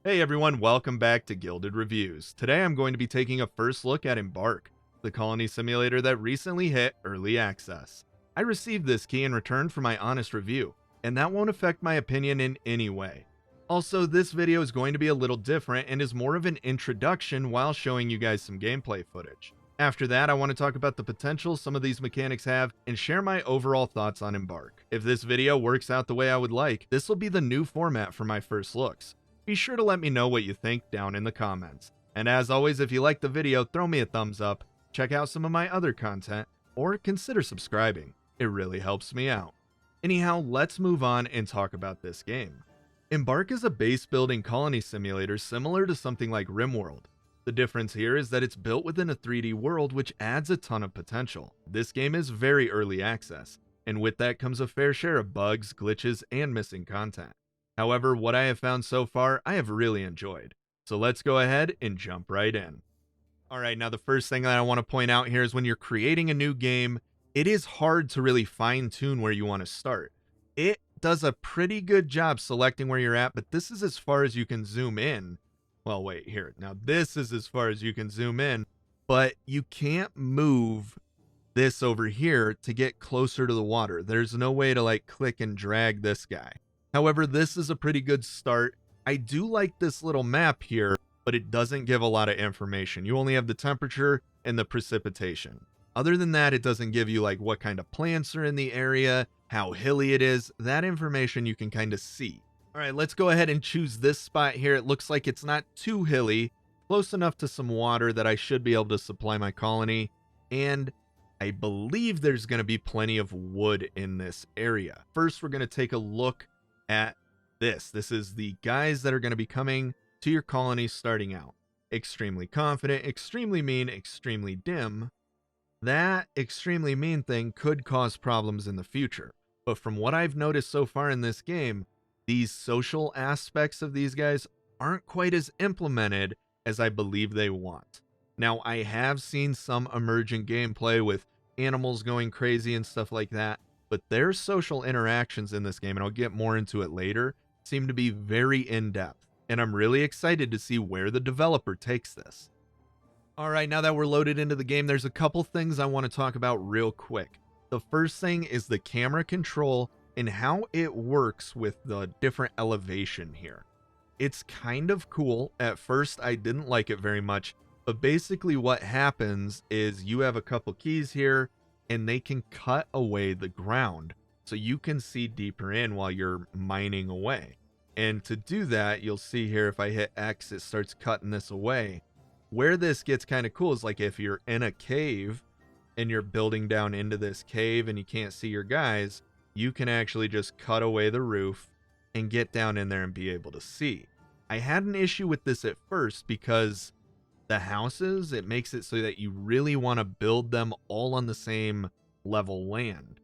Hey everyone, welcome back to Gilded Reviews. Today I'm going to be taking a first look at Embark, the colony simulator that recently hit early access. I received this key in return for my honest review, and that won't affect my opinion in any way. Also, this video is going to be a little different and is more of an introduction while showing you guys some gameplay footage. After that, I want to talk about the potential some of these mechanics have and share my overall thoughts on Embark. If this video works out the way I would like, this will be the new format for my first looks. Be sure to let me know what you think down in the comments. And as always, if you like the video, throw me a thumbs up, check out some of my other content, or consider subscribing. It really helps me out. Anyhow, let's move on and talk about this game. Embark is a base building colony simulator similar to something like Rimworld. The difference here is that it's built within a 3D world, which adds a ton of potential. This game is very early access, and with that comes a fair share of bugs, glitches, and missing content. However, what I have found so far, I have really enjoyed. So let's go ahead and jump right in. Alright, now the first thing that I want to point out here is when you're creating a new game, it is hard to really fine-tune where you want to start. It does a pretty good job selecting where you're at, but this is as far as you can zoom in. Well, wait, here. Now this is as far as you can zoom in, but you can't move this over here to get closer to the water. There's no way to like click and drag this guy. However, this is a pretty good start. I do like this little map here, but it doesn't give a lot of information. You only have the temperature and the precipitation. Other than that, it doesn't give you like what kind of plants are in the area, how hilly it is. That information you can kind of see. All right, let's go ahead and choose this spot here. It looks like it's not too hilly, close enough to some water that I should be able to supply my colony. And I believe there's going to be plenty of wood in this area. First, we're going to take a look at this. This is the guys that are going to be coming to your colony starting out. Extremely confident, extremely mean, extremely dim. That extremely mean thing could cause problems in the future. But from what I've noticed so far in this game, these social aspects of these guys aren't quite as implemented as I believe they want. Now, I have seen some emergent gameplay with animals going crazy and stuff like that, but their social interactions in this game, and I'll get more into it later, seem to be very in-depth, and I'm really excited to see where the developer takes this. Alright, now that we're loaded into the game, there's a couple things I want to talk about real quick. The first thing is the camera control and how it works with the different elevation here. It's kind of cool. At first, I didn't like it very much, but basically what happens is you have a couple keys here, and they can cut away the ground so you can see deeper in while you're mining away. And to do that, you'll see here if I hit X, it starts cutting this away. Where this gets kind of cool is like if you're in a cave and you're building down into this cave and you can't see your guys, you can actually just cut away the roof and get down in there and be able to see. I had an issue with this at first because the houses, it makes it so that you really want to build them all on the same level land.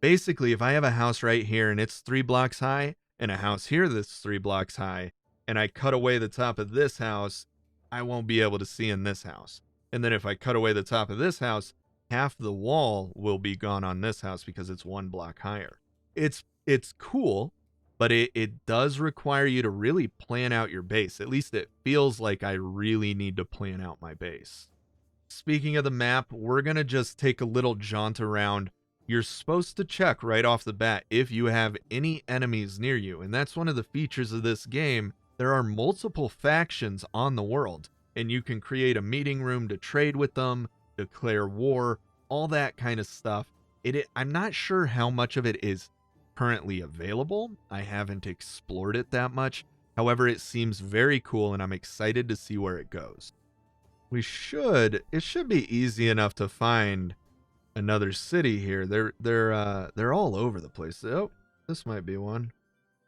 Basically, if I have a house right here and it's 3 blocks high, and a house here that's 3 blocks high, and I cut away the top of this house, I won't be able to see in this house. And then if I cut away the top of this house, half the wall will be gone on this house because it's 1 block higher. It's cool, but it does require you to really plan out your base. At least it feels like I really need to plan out my base. Speaking of the map, we're going to just take a little jaunt around. You're supposed to check right off the bat if you have any enemies near you, and that's one of the features of this game. There are multiple factions on the world, and you can create a meeting room to trade with them, declare war, all that kind of stuff. I'm not sure how much of it is currently available. I haven't explored it that much. However, it seems very cool and I'm excited to see where it goes. It should be easy enough to find another city here. They're all over the place. Oh, this might be one.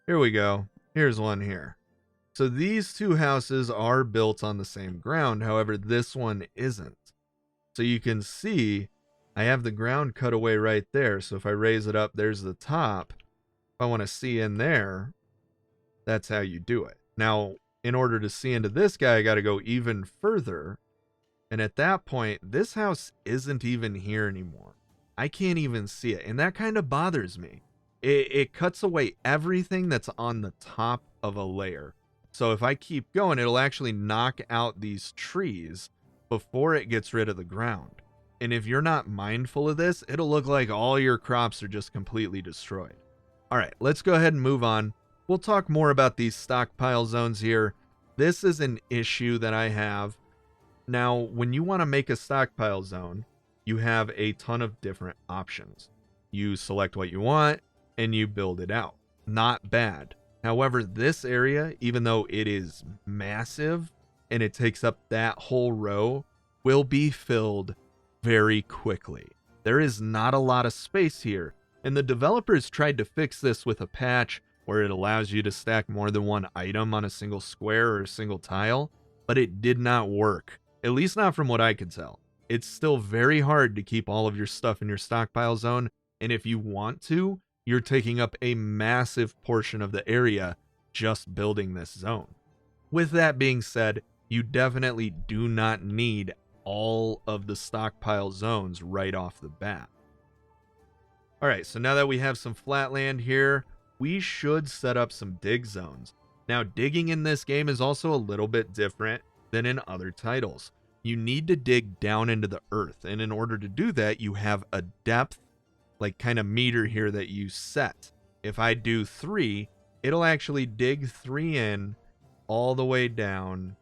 Here we go. Here's one here. So these two houses are built on the same ground. However, this one isn't. So you can see I have the ground cut away right there. So if I raise it up, there's the top. If I want to see in there, that's how you do it. Now, in order to see into this guy, I got to go even further. And at that point, this house isn't even here anymore. I can't even see it. And that kind of bothers me. It cuts away everything that's on the top of a layer. So if I keep going, it'll actually knock out these trees before it gets rid of the ground. And if you're not mindful of this, it'll look like all your crops are just completely destroyed. All right, let's go ahead and move on. We'll talk more about these stockpile zones here. This is an issue that I have. Now, when you want to make a stockpile zone, you have a ton of different options. You select what you want and you build it out. Not bad. However, this area, even though it is massive and it takes up that whole row, will be filled very quickly. There is not a lot of space here, and the developers tried to fix this with a patch where it allows you to stack more than one item on a single square or a single tile, but it did not work, at least not from what I could tell. It's still very hard to keep all of your stuff in your stockpile zone, and if you want to, you're taking up a massive portion of the area just building this zone. With that being said, you definitely do not need all of the stockpile zones right off the bat. All right, so now that we have some flat land here, we should set up some dig zones. Now, digging in this game is also a little bit different than in other titles. You need to dig down into the earth, and in order to do that, you have a depth, like kind of meter here that you set. If I do 3, it'll actually dig 3 in all the way down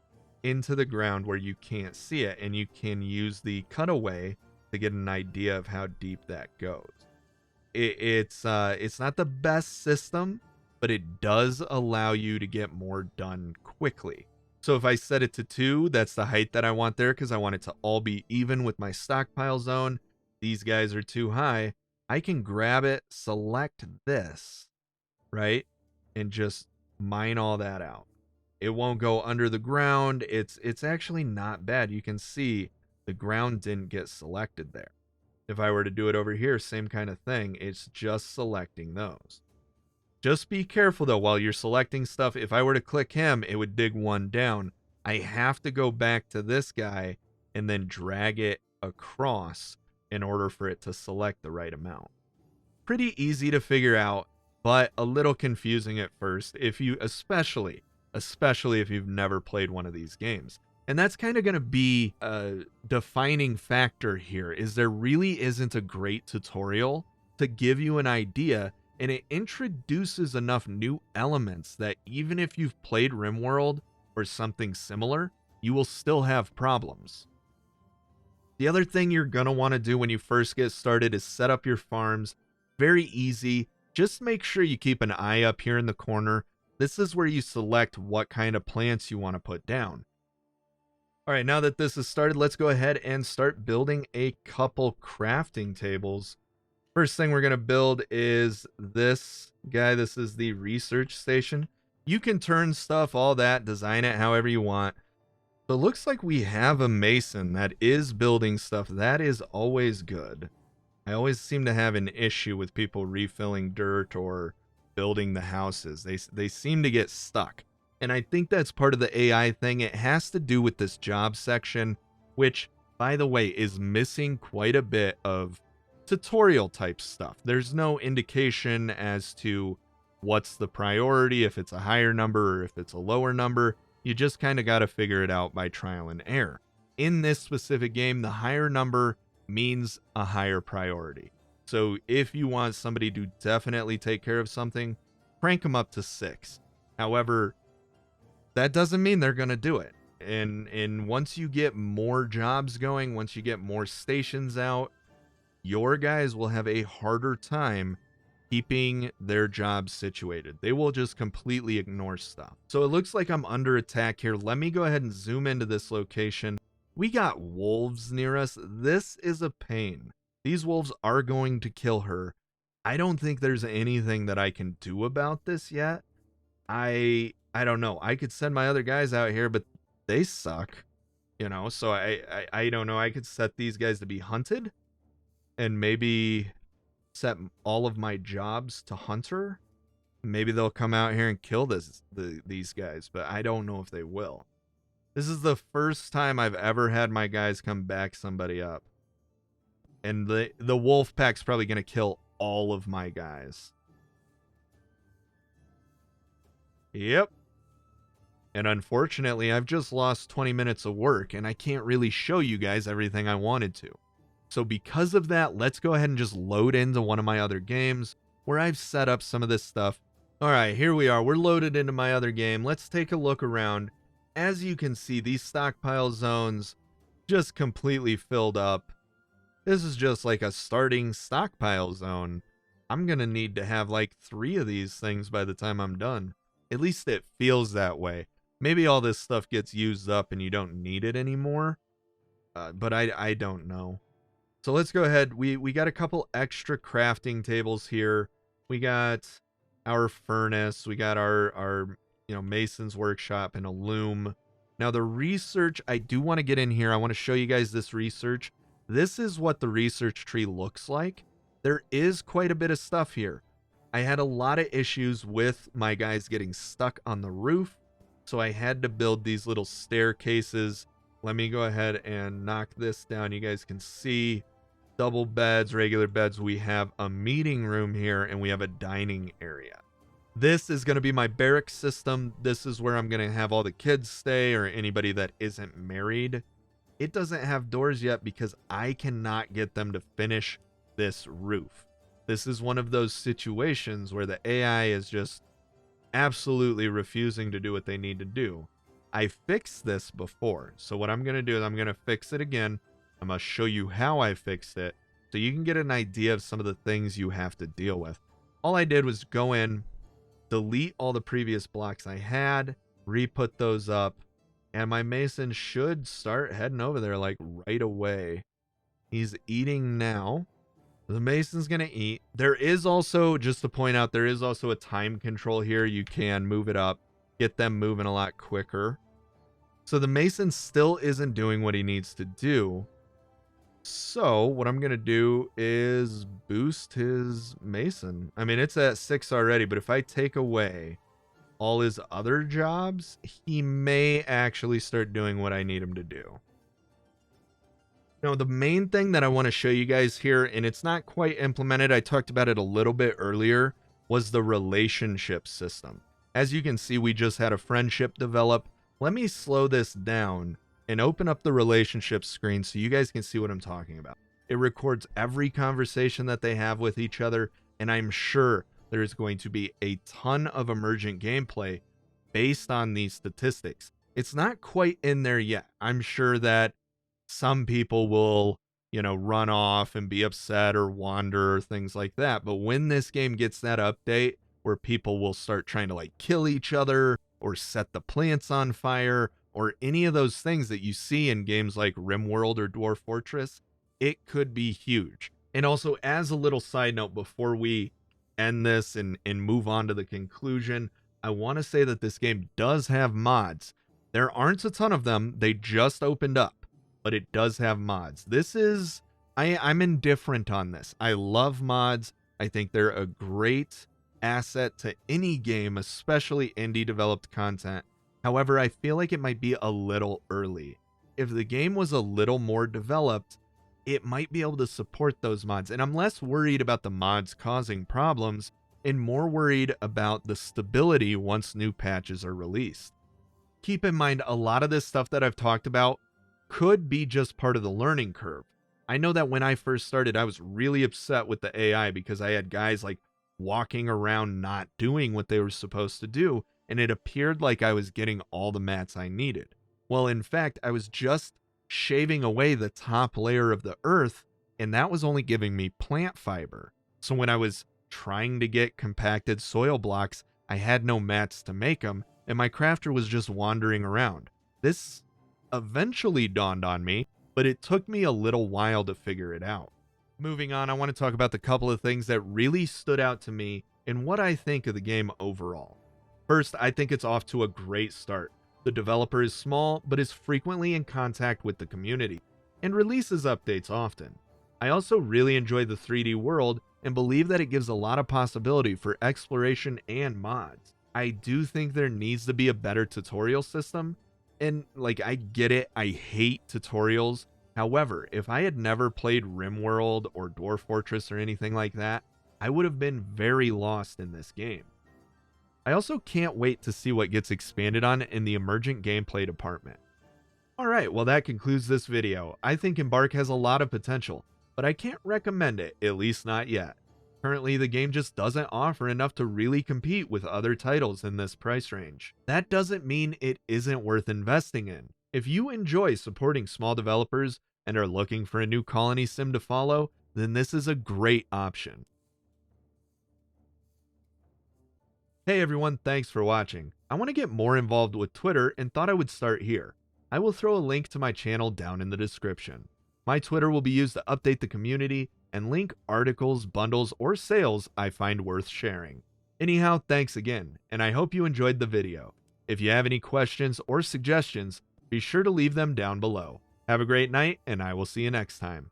into the ground where you can't see it, and you can use the cutaway to get an idea of how deep that goes. It's not the best system, but it does allow you to get more done quickly. So if I set it to 2, that's the height that I want there because I want it to all be even with my stockpile zone. These guys are too high. I can grab it, select this, right? And just mine all that out. It won't go under the ground. It's actually not bad. You can see the ground didn't get selected there. If I were to do it over here, same kind of thing. It's just selecting those. Just be careful though while you're selecting stuff. If I were to click him, it would dig 1 down. I have to go back to this guy and then drag it across in order for it to select the right amount. Pretty easy to figure out, but a little confusing at first if you, especially if you've never played one of these games. And that's kind of going to be a defining factor here, is there really isn't a great tutorial to give you an idea, and it introduces enough new elements that even if you've played RimWorld or something similar, you will still have problems. The other thing you're going to want to do when you first get started is set up your farms. Very easy. Just make sure you keep an eye up here in the corner. This is where you select what kind of plants you want to put down. All right, now that this is started, let's go ahead and start building a couple crafting tables. First thing we're going to build is this guy. This is the research station. You can turn stuff, all that, design it however you want. So it looks like we have a mason that is building stuff. That is always good. I always seem to have an issue with people refilling dirt or building the houses. They seem to get stuck. And I think that's part of the AI thing. It has to do with this job section, which, by the way, is missing quite a bit of tutorial type stuff. There's no indication as to what's the priority, if it's a higher number or if it's a lower number. You just kind of got to figure it out by trial and error. In this specific game, the higher number means a higher priority. So if you want somebody to definitely take care of something, crank them up to 6. However, that doesn't mean they're going to do it. And once you get more jobs going, once you get more stations out, your guys will have a harder time keeping their jobs situated. They will just completely ignore stuff. So it looks like I'm under attack here. Let me go ahead and zoom into this location. We got wolves near us. This is a pain. These wolves are going to kill her. I don't think there's anything that I can do about this yet. I don't know. I could send my other guys out here, but they suck, you know? So I don't know. I could set these guys to be hunted and maybe set all of my jobs to hunter. Maybe they'll come out here and kill these guys, but I don't know if they will. This is the first time I've ever had my guys come back somebody up. And the wolf pack's probably going to kill all of my guys. Yep. And unfortunately, I've just lost 20 minutes of work and I can't really show you guys everything I wanted to. So because of that, let's go ahead and just load into one of my other games where I've set up some of this stuff. All right, here we are. We're loaded into my other game. Let's take a look around. As you can see, these stockpile zones just completely filled up. This is just like a starting stockpile zone. I'm going to need to have like 3 of these things by the time I'm done. At least it feels that way. Maybe all this stuff gets used up and you don't need it anymore. But I don't know. So let's go ahead. We got a couple extra crafting tables here. We got our furnace. We got our mason's workshop and a loom. Now the research, I do want to get in here. I want to show you guys this research. This is what the research tree looks like. There is quite a bit of stuff here. I had a lot of issues with my guys getting stuck on the roof, so I had to build these little staircases. Let me go ahead and knock this down. You guys can see double beds, regular beds. We have a meeting room here, and we have a dining area. This is going to be my barracks system. This is where I'm going to have all the kids stay, or anybody that isn't married. It doesn't have doors yet because I cannot get them to finish this roof. This is one of those situations where the AI is just absolutely refusing to do what they need to do. I fixed this before, so what I'm going to do is I'm going to fix it again. I'm going to show you how I fixed it so you can get an idea of some of the things you have to deal with. All I did was go in, delete all the previous blocks I had, re-put those up, and my mason should start heading over there like right away. He's eating now. The mason's going to eat. There is also, just to point out, there is also a time control here. You can move it up, get them moving a lot quicker. So the mason still isn't doing what he needs to do. So what I'm going to do is boost his mason. I mean, it's at 6 already, but if I take away all his other jobs, he may actually start doing what I need him to do. Now, the main thing that I want to show you guys here, and it's not quite implemented, I talked about it a little bit earlier, was the relationship system. As you can see, we just had a friendship develop. Let me slow this down and open up the relationship screen so you guys can see what I'm talking about. It records every conversation that they have with each other, and I'm sure there's going to be a ton of emergent gameplay based on these statistics. It's not quite in there yet. I'm sure that some people will, run off and be upset or wander or things like that. But when this game gets that update where people will start trying to like kill each other or set the plants on fire or any of those things that you see in games like RimWorld or Dwarf Fortress, it could be huge. And also, as a little side note, before we end this and move on to the conclusion, I want to say that this game does have mods. There aren't a ton of them. They just opened up. But it does have mods. I'm indifferent on this. I love mods. I think they're a great asset to any game, especially indie developed content. However, I feel like it might be a little early. If the game was a little more developed, it might be able to support those mods. And I'm less worried about the mods causing problems and more worried about the stability once new patches are released. Keep in mind, a lot of this stuff that I've talked about could be just part of the learning curve. I know that when I first started, I was really upset with the AI because I had guys like walking around not doing what they were supposed to do, and it appeared like I was getting all the mats I needed. Well, in fact, I was just shaving away the top layer of the earth, and that was only giving me plant fiber. So when I was trying to get compacted soil blocks, I had no mats to make them, and my crafter was just wandering around. This eventually dawned on me, but it took me a little while to figure it out. Moving on, I want to talk about the couple of things that really stood out to me and what I think of the game overall. First, I think it's off to a great start. The developer is small, but is frequently in contact with the community, and releases updates often. I also really enjoy the 3D world and believe that it gives a lot of possibility for exploration and mods. I do think there needs to be a better tutorial system, and I get it, I hate tutorials. However, if I had never played RimWorld or Dwarf Fortress or anything like that, I would have been very lost in this game. I also can't wait to see what gets expanded on in the emergent gameplay department. Alright, well that concludes this video. I think Embark has a lot of potential, but I can't recommend it, at least not yet. Currently, the game just doesn't offer enough to really compete with other titles in this price range. That doesn't mean it isn't worth investing in. If you enjoy supporting small developers and are looking for a new colony sim to follow, then this is a great option. Hey everyone, thanks for watching. I want to get more involved with Twitter and thought I would start here. I will throw a link to my channel down in the description. My Twitter will be used to update the community and link articles, bundles, or sales I find worth sharing. Anyhow, thanks again, and I hope you enjoyed the video. If you have any questions or suggestions, be sure to leave them down below. Have a great night, and I will see you next time.